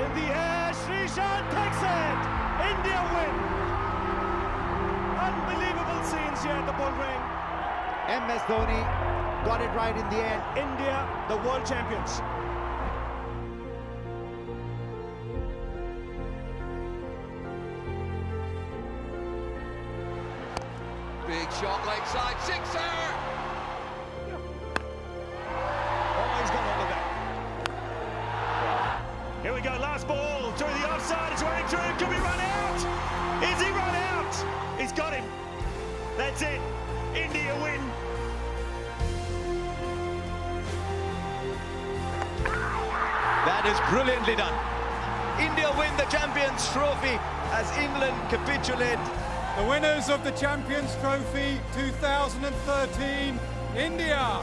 in the air, Srishan takes it! India win! Unbelievable scenes here at the bull ring. MS.DHONI got it right in the end. India, the world champions. Big shot, leg side, sixer! Oh, he's got all of that. Here we go, last ball, through the offside, it's running through, can we run out? Is he run out? He's got him. That's it, India win. That is brilliantly done. India win the Champions Trophy as England capitulate. The winners of the Champions Trophy 2013, India.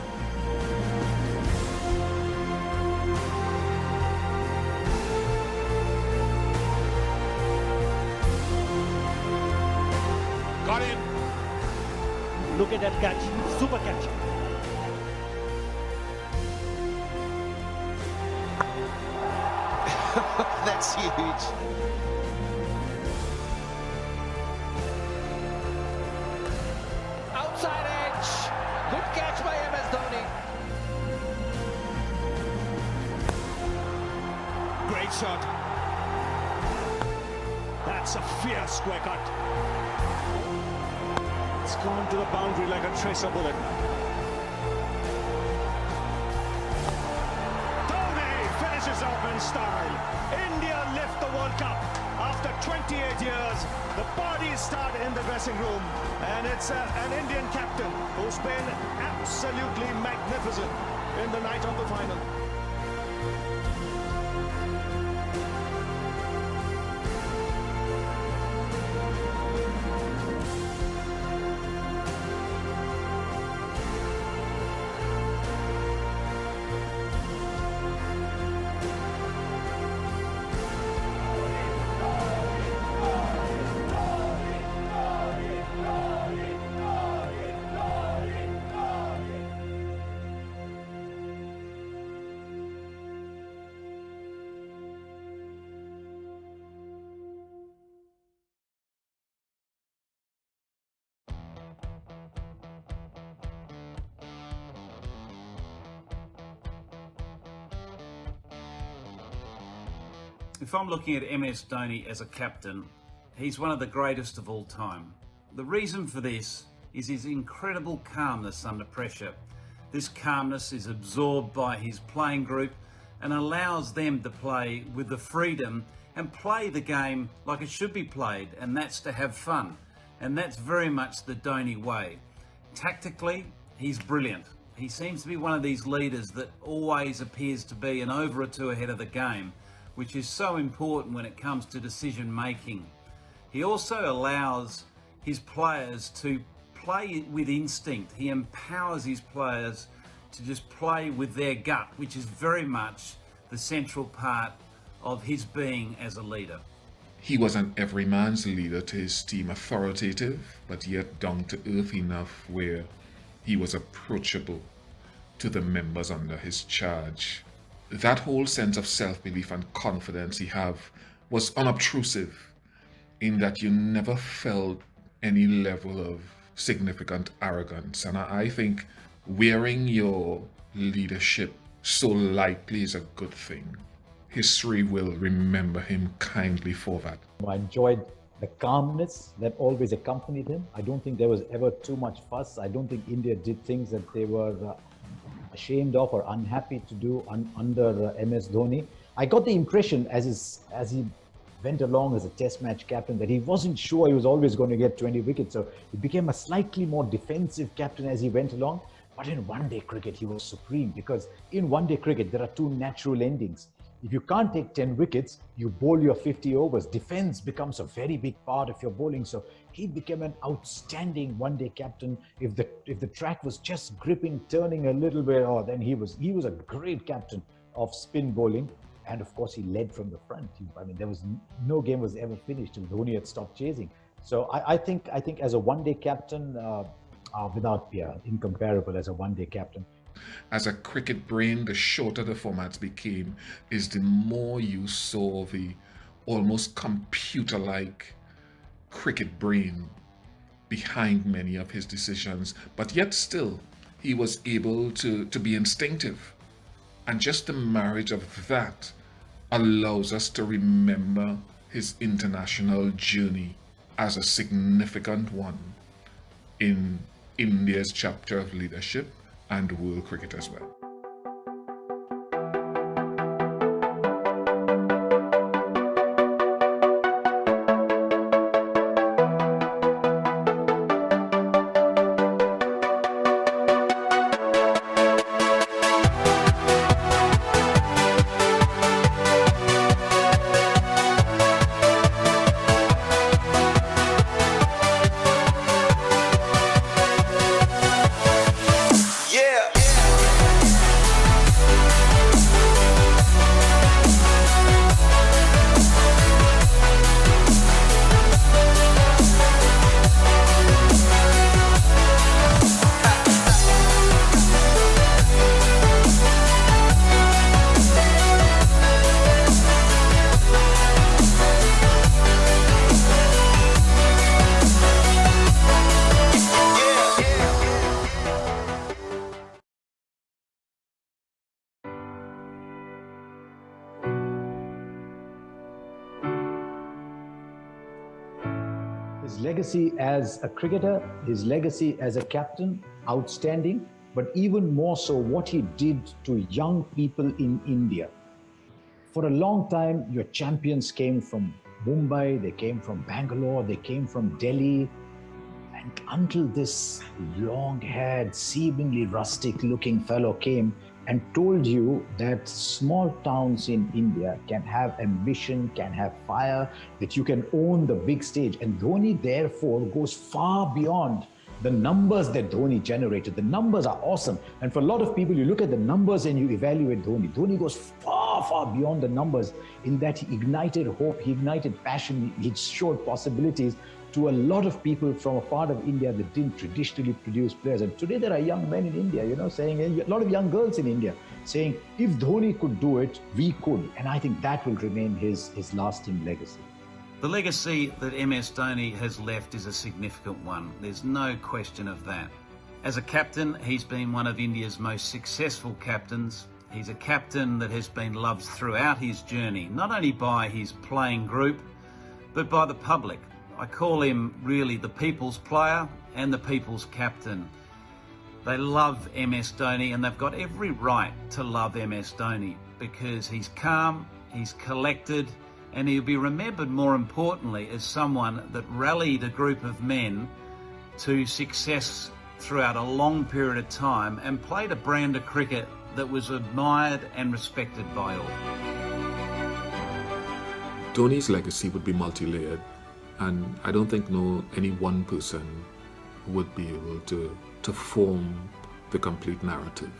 Got him. Look at that catch, super catch. That's huge. Outside edge. Good catch by MS.DHONI. Great shot. That's a fierce square cut. It's gone to the boundary like a tracer bullet. Dhoni finishes off in style. India lift the World Cup. After 28 years, the parties start in the dressing room. And it's an Indian captain who's been absolutely magnificent in the night of the final. If I'm looking at MS.DHONI as a captain, he's one of the greatest of all time. The reason for this is his incredible calmness under pressure. This calmness is absorbed by his playing group and allows them to play with the freedom and play the game like it should be played, and that's to have fun. And that's very much the Dhoni way. Tactically, he's brilliant. He seems to be one of these leaders that always appears to be an over or two ahead of the game, which is so important when it comes to decision making. He also allows his players to play with instinct. He empowers his players to just play with their gut, which is very much the central part of his being as a leader. He was an everyman's leader to his team, authoritative, but yet down to earth enough where he was approachable to the members under his charge. That whole sense of self-belief and confidence he had was unobtrusive, in that you never felt any level of significant arrogance. And I think wearing your leadership so lightly is a good thing. History will remember him kindly for that. I enjoyed the calmness that always accompanied him. I don't think there was ever too much fuss. I don't think India did things that they were ashamed of or unhappy to do under MS.DHONI. I got the impression as he went along as a test match captain that he wasn't sure he was always going to get 20 wickets. So he became a slightly more defensive captain as he went along. But in one-day cricket, he was supreme, because in one-day cricket, there are two natural endings. If you can't take 10 wickets, you bowl your 50 overs. Defense becomes a very big part of your bowling. So he became an outstanding one-day captain. If the track was just gripping, turning a little bit, then he was a great captain of spin bowling. And of course, he led from the front. I mean, there was no game was ever finished until Dhoni had stopped chasing. So I think as a one-day captain, incomparable as a one-day captain. as a cricket brain, the shorter the formats became, is the more you saw the almost computer-like cricket brain behind many of his decisions. But yet still, he was able to be instinctive. And just the marriage of that allows us to remember his international journey as a significant one in India's chapter of leadership and world cricket as well. His legacy as a cricketer, his legacy as a captain, outstanding, but even more so what he did to young people in India. For a long time, your champions came from Mumbai, they came from Bangalore, they came from Delhi, and until this long-haired, seemingly rustic-looking fellow came and told you that small towns in India can have ambition, can have fire, that you can own the big stage. And Dhoni, therefore, goes far beyond the numbers that Dhoni generated. The numbers are awesome. And for a lot of people, you look at the numbers and you evaluate Dhoni. Dhoni goes far, far beyond the numbers in that he ignited hope, he ignited passion, he showed possibilities to a lot of people from a part of India that didn't traditionally produce players. And today there are young men in India, saying, a lot of young girls in India saying, if Dhoni could do it, we could. And I think that will remain his lasting legacy. The legacy that MS Dhoni has left is a significant one. There's no question of that. As a captain, he's been one of India's most successful captains. He's a captain that has been loved throughout his journey, not only by his playing group, but by the public. I call him really the people's player and the people's captain. They love MS Dhoni, and they've got every right to love MS Dhoni because he's calm, he's collected, and he'll be remembered more importantly as someone that rallied a group of men to success throughout a long period of time and played a brand of cricket that was admired and respected by all. Dhoni's legacy would be multi-layered, and I don't think any one person would be able to form the complete narrative.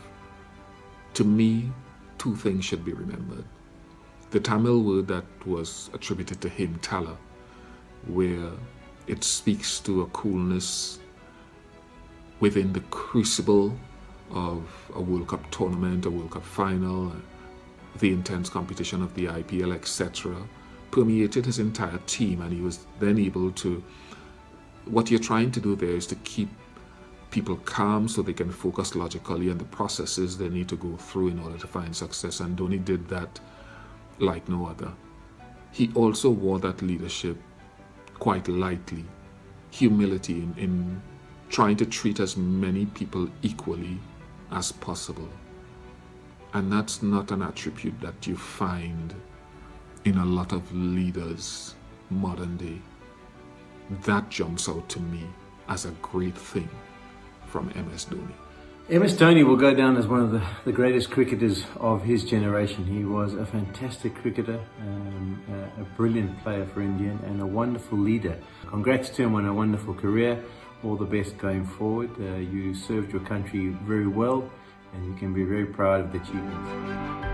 To me, two things should be remembered. The Tamil word that was attributed to him, Tala, where it speaks to a coolness within the crucible of a World Cup tournament, a World Cup final, the intense competition of the IPL, etc., permeated his entire team, and he was then able to, what you're trying to do there is to keep people calm so they can focus logically on the processes they need to go through in order to find success, and Dhoni did that like no other. He also wore that leadership quite lightly, humility in trying to treat as many people equally as possible. And that's not an attribute that you find in a lot of leaders modern day. That jumps out to me as a great thing from MS Dhoni. MS Dhoni will go down as one of the greatest cricketers of his generation. He was a fantastic cricketer, a brilliant player for India, and a wonderful leader. Congrats to him on a wonderful career. All the best going forward. You served your country very well, and you can be very proud of the achievements.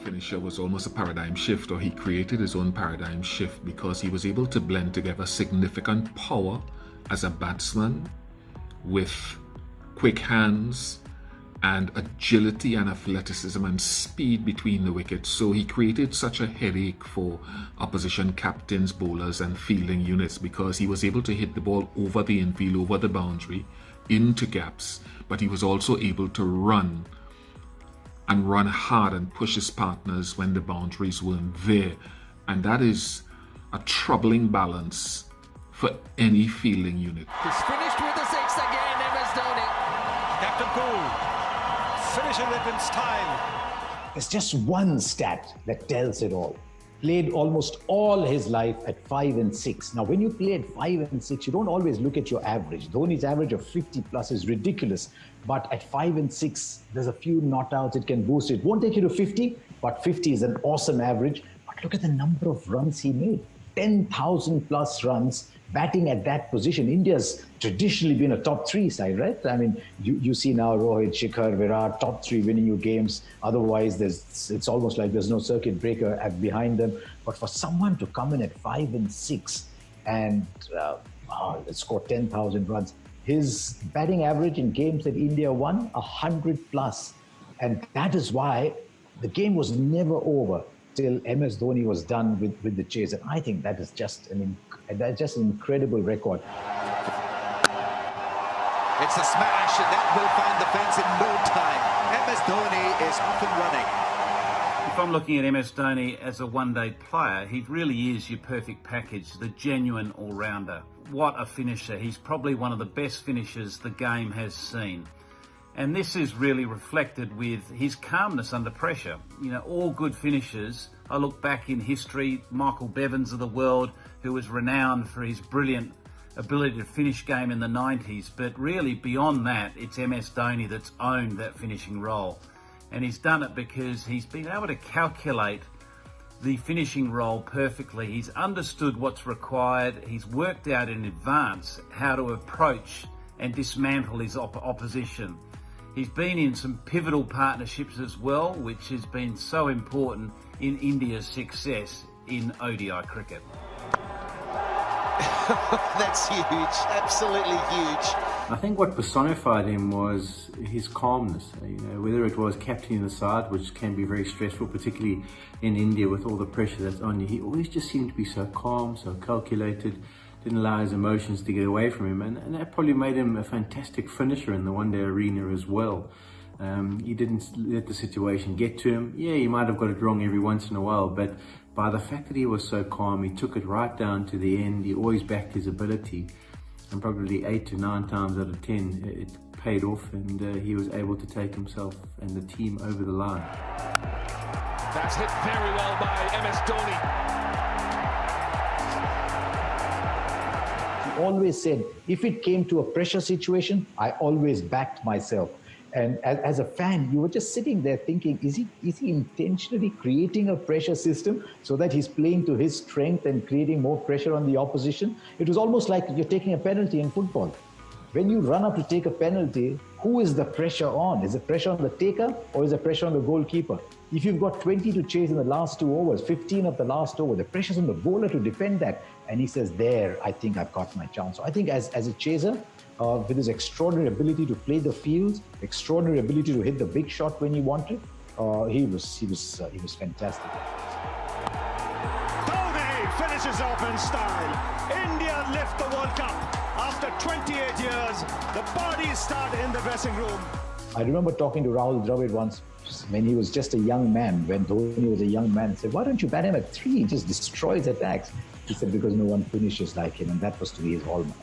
finisher was almost a paradigm shift, or he created his own paradigm shift, because he was able to blend together significant power as a batsman with quick hands and agility and athleticism and speed between the wickets. So he created such a headache for opposition captains, bowlers and fielding units, because he was able to hit the ball over the infield, over the boundary, into gaps, but he was also able to run and run hard and push his partners when the boundaries weren't there. And that is a troubling balance for any fielding unit. He's finished with a six again, MS.DHONI. Captain Cool, finishing it in style. There's just one stat that tells it all. Played almost all his life at 5 and 6. Now, when you play at 5 and 6, you don't always look at your average. Dhoni's average of 50 plus is ridiculous. But at 5 and 6, there's a few not outs it can boost. It won't take you to 50, but 50 is an awesome average. But look at the number of runs he made. 10,000 plus runs batting at that position. India's traditionally been a top 3 side, right? I mean, you see now Rohit, Shikhar, Virat, top 3 winning you games. Otherwise, it's almost like there's no circuit breaker behind them. But for someone to come in at 5 and 6 and score 10,000 runs, his batting average in games that India won, 100 plus. And that is why the game was never over till MS Dhoni was done with the chase. And I think that is just an incredible record. It's a smash, and that will find the fence in no time. MS Dhoni is off and running. If I'm looking at MS.DHONI as a one-day player, he really is your perfect package, the genuine all-rounder. What a finisher. He's probably one of the best finishers the game has seen. And this is really reflected with his calmness under pressure. You know, all good finishers, I look back in history, Michael Bevins of the world, who was renowned for his brilliant ability to finish game in the 90s. But really beyond that, it's MS.DHONI that's owned that finishing role. And he's done it because he's been able to calculate the finishing role perfectly. He's understood what's required. He's worked out in advance how to approach and dismantle his opposition. He's been in some pivotal partnerships as well, which has been so important in India's success in ODI cricket. That's huge, absolutely huge. I think what personified him was his calmness. You know, whether it was captaining the side, which can be very stressful, particularly in India with all the pressure that's on you, he always just seemed to be so calm, so calculated, didn't allow his emotions to get away from him, and that probably made him a fantastic finisher in the one-day arena as well. He didn't let the situation get to him. Yeah, he might have got it wrong every once in a while, but by the fact that he was so calm, he took it right down to the end. He always backed his ability, and probably 8 to 9 times out of 10 it paid off, and he was able to take himself and the team over the line. That's hit very well by MS.DHONI. Always said, if it came to a pressure situation, I always backed myself. And as a fan, you were just sitting there thinking, is he intentionally creating a pressure system so that he's playing to his strength and creating more pressure on the opposition? It was almost like you're taking a penalty in football. When you run up to take a penalty, who is the pressure on? Is the pressure on the taker or is the pressure on the goalkeeper? If you've got 20 to chase in the last 2 overs, 15 of the last over, the pressure's on the bowler to defend that. And he says, there, I think I've got my chance. So I think as a chaser, with his extraordinary ability to play the field, extraordinary ability to hit the big shot when he wanted, he was fantastic. Dhoni finishes off in style. India lift the World Cup. After 28 years, the parties start in the dressing room. I remember talking to Rahul Dravid once when he was just a young man, when Dhoni was a young man, and said, why don't you bat him at 3? He just destroys attacks. He said, because no one finishes like him, and that was to be his hallmark.